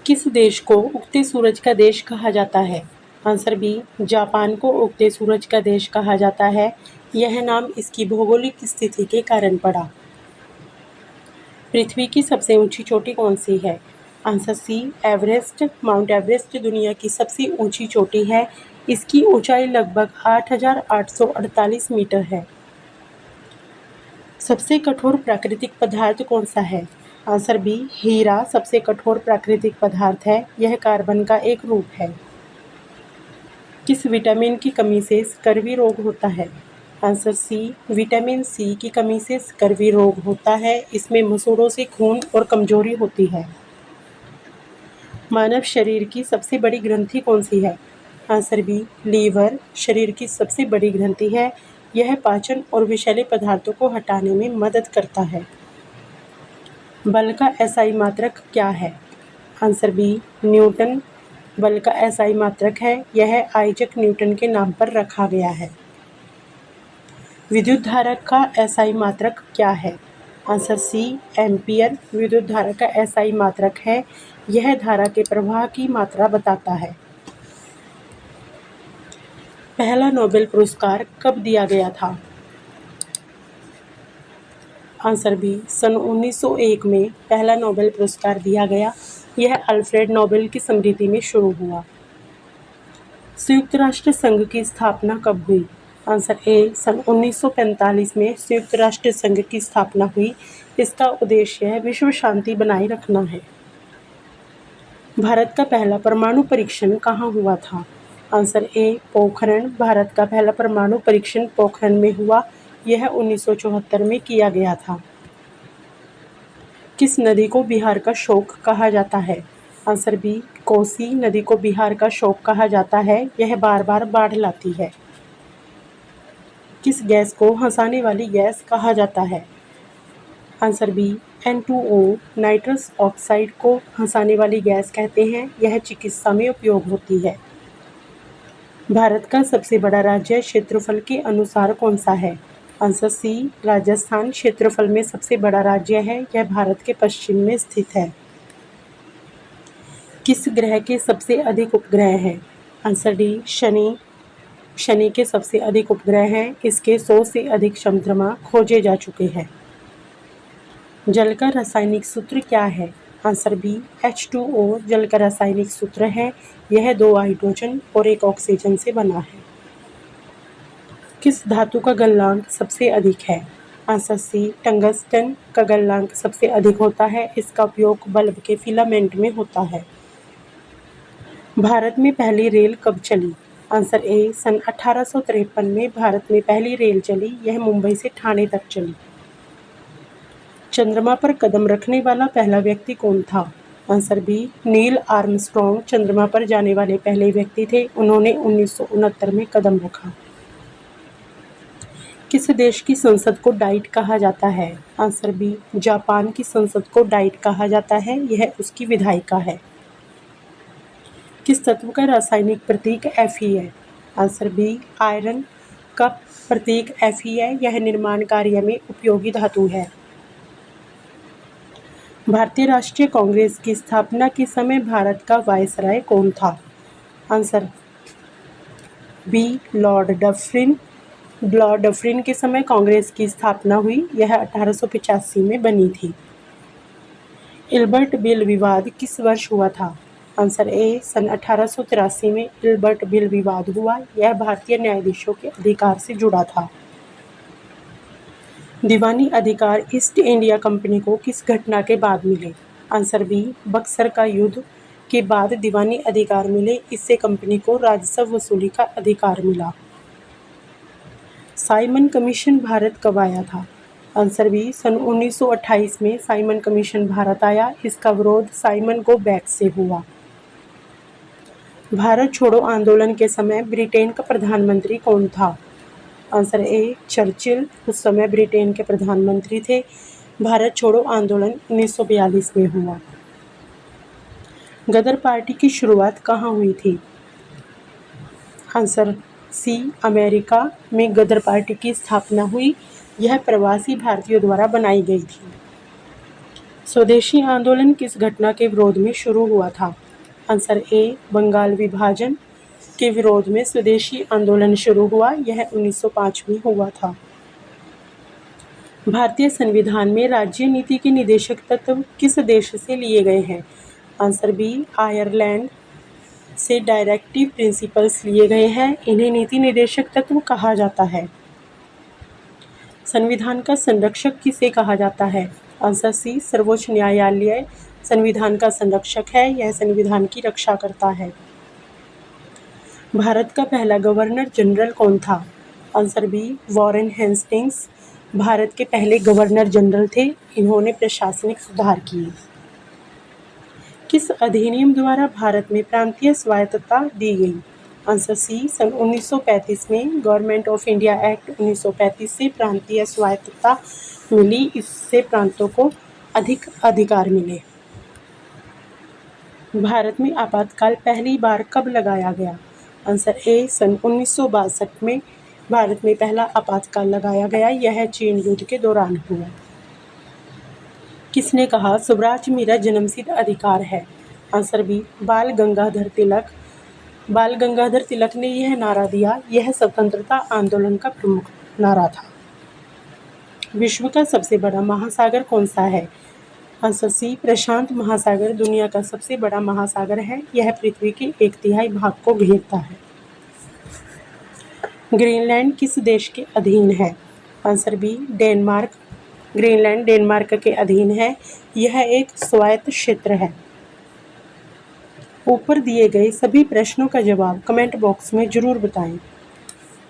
किस देश को उगते सूरज का देश कहा जाता है? आंसर बी, जापान को उगते सूरज का देश कहा जाता है। यह नाम इसकी भौगोलिक स्थिति के कारण पड़ा। पृथ्वी की सबसे ऊंची चोटी कौन सी है? Answer C, Everest. Mount Everest दुनिया की सबसे ऊंची चोटी है। इसकी ऊंचाई लगभग 8,848 मीटर है। सबसे कठोर प्राकृतिक पदार्थ कौन सा है? आंसर बी, हीरा सबसे कठोर प्राकृतिक पदार्थ है। यह कार्बन का एक रूप है। किस विटामिन की कमी से स्कर्वी रोग होता है? आंसर सी, विटामिन सी की कमी से स्कर्वी रोग होता है। इसमें मसूड़ों से खून और कमजोरी होती है। मानव शरीर की सबसे बड़ी ग्रंथि कौन सी है? आंसर बी, लीवर शरीर की सबसे बड़ी ग्रंथि है। यह पाचन और विषैले पदार्थों को हटाने में मदद करता है। बल का एसआई मात्रक क्या है? आंसर बी, न्यूटन बल का एसआई मात्रक है। यह आइजैक न्यूटन के नाम पर रखा गया है। विद्युत धारा का एसआई मात्रक क्या है? आंसर सी, एम्पियर विद्युत धारा का एसआई मात्रक है। यह धारा के प्रवाह की मात्रा बताता है। पहला नोबेल पुरस्कार कब दिया गया था? आंसर बी, सन 1901 में पहला नोबेल पुरस्कार दिया गया। यह अल्फ्रेड नोबेल की स्मृति में शुरू हुआ। संयुक्त राष्ट्र संघ की स्थापना कब हुई? आंसर ए, सन 1945 में संयुक्त राष्ट्र संघ की स्थापना हुई। इसका उद्देश्य विश्व शांति बनाए रखना है। भारत का पहला परमाणु परीक्षण कहाँ हुआ था? आंसर ए, पोखरण भारत का पहला परमाणु परीक्षण पोखरण में हुआ। यह 1974 में किया गया था। किस नदी को बिहार का शोक कहा जाता है? आंसर बी, कोसी नदी को बिहार का शोक कहा जाता है। यह बार बार बाढ़ लाती है। किस गैस को हंसाने वाली गैस कहा जाता है? Answer B, N2O nitrous oxide को हंसाने वाली गैस कहते हैं। यह चिकित्सा में उपयोग होती है। भारत का सबसे बड़ा राज्य क्षेत्रफल के अनुसार कौन सा है? आंसर सी, राजस्थान क्षेत्रफल में सबसे बड़ा राज्य है। यह भारत के पश्चिम में स्थित है। किस ग्रह के सबसे अधिक उपग्रह हैं? आंसर डी, शनि शनि के सबसे अधिक उपग्रह हैं। इसके 100 से अधिक चंद्रमा खोजे जा चुके हैं। जल का रासायनिक सूत्र क्या है? आंसर बी, H2O जल का रासायनिक सूत्र है। यह 2 हाइड्रोजन और 1 ऑक्सीजन से बना है। किस धातु का गलनांक सबसे अधिक है? आंसर सी, टंगस्टन का गलनांक सबसे अधिक होता है। इसका उपयोग बल्ब के फिलामेंट में होता है। भारत में पहली रेल कब चली? आंसर ए, सन 1853 में भारत में पहली रेल चली। यह मुंबई से ठाणे तक चली। चंद्रमा पर कदम रखने वाला पहला व्यक्ति कौन था? आंसर बी, नील आर्मस्ट्रॉन्ग चंद्रमा पर जाने वाले पहले व्यक्ति थे। उन्होंने 1969 में कदम रखा। किस देश की संसद को डाइट कहा जाता है? आंसर बी, जापान की संसद को डाइट कहा जाता है। यह उसकी विधायिका है। किस तत्व का रासायनिक प्रतीक Fe है? आंसर बी, आयरन का प्रतीक Fe है। यह निर्माण कार्य में उपयोगी धातु है। भारतीय राष्ट्रीय कांग्रेस की स्थापना के समय भारत का वायसराय कौन था? Answer B, Lord Dufferin Lord Dufferin के समय कांग्रेस की स्थापना हुई। यह 1885 में बनी थी। इल्बर्ट बिल विवाद किस वर्ष हुआ था? आंसर ए, सन 1883 में इल्बर्ट बिल विवाद हुआ। यह भारतीय न्यायाधीशों के अधिकार से जुड़ा था। दीवानी अधिकार ईस्ट इंडिया कंपनी को किस घटना के बाद मिले? आंसर बी, बक्सर का युद्ध के बाद दीवानी अधिकार मिले। इससे कंपनी को राजस्व वसूली का अधिकार मिला। साइमन कमीशन भारत कब आया था? आंसर बी, सन 1928 में साइमन कमीशन भारत आया। इसका विरोध साइमन गो बैक से हुआ। भारत छोड़ो आंदोलन के समय ब्रिटेन का प्रधानमंत्री कौन था? आंसर ए, चर्चिल उस समय ब्रिटेन के प्रधानमंत्री थे। भारत छोड़ो आंदोलन 1942 में हुआ। गदर पार्टी की शुरुआत कहाँ हुई थी? आंसर सी, अमेरिका में गदर पार्टी की स्थापना हुई। यह प्रवासी भारतीयों द्वारा बनाई गई थी। स्वदेशी आंदोलन किस घटना के विरोध में शुरू हुआ था? आंसर ए, बंगाल विभाजन के विरोध में स्वदेशी आंदोलन शुरू हुआ। यह 1905 में हुआ था। भारतीय संविधान में राज्य नीति के निदेशक तत्व किस देश से लिए गए हैं? आंसर बी, आयरलैंड से डायरेक्टिव प्रिंसिपल्स लिए गए हैं। इन्हें नीति निदेशक तत्व कहा जाता है। संविधान का संरक्षक किसे कहा जाता है? आंसर सी, सर्वोच्च न्यायालय संविधान का संरक्षक है। यह संविधान की रक्षा करता है। भारत का पहला गवर्नर जनरल कौन था? Answer B, Warren Hastings Bharat के पहले गवर्नर जनरल थे। इन्होंने प्रशासनिक सुधार किए। किस अधिनियम द्वारा भारत में प्रांतीय स्वायत्तता दी गई? आंसर सी, सन 1935 में गवर्नमेंट ऑफ इंडिया एक्ट 1935 से प्रांतीय स्वायत्तता मिली। इससे प्रांतों को अधिक अधिकार मिले। भारत में आपातकाल पहली बार कब लगाया गया? आंसर ए, सन 1962 में भारत में पहला आपातकाल लगाया गया। यह चीन युद्ध के दौरान हुआ। किसने कहा स्वराज मेरा जन्मसिद्ध अधिकार है? आंसर बी, बाल गंगाधर तिलक। बाल गंगाधर तिलक ने यह नारा दिया। यह स्वतंत्रता आंदोलन का प्रमुख नारा था। विश्व का सबसे बड़ा महासागर कौन सा है? आंसर सी, प्रशांत महासागर दुनिया का सबसे बड़ा महासागर है। यह पृथ्वी के 1/3 भाग को घेरता है। ग्रीनलैंड किस देश के अधीन है? Answer B, Denmark. Greenland Denmark के अधीन है। यह एक स्वायत्त क्षेत्र है। ऊपर दिए गए सभी प्रश्नों का जवाब कमेंट बॉक्स में जरूर बताएं।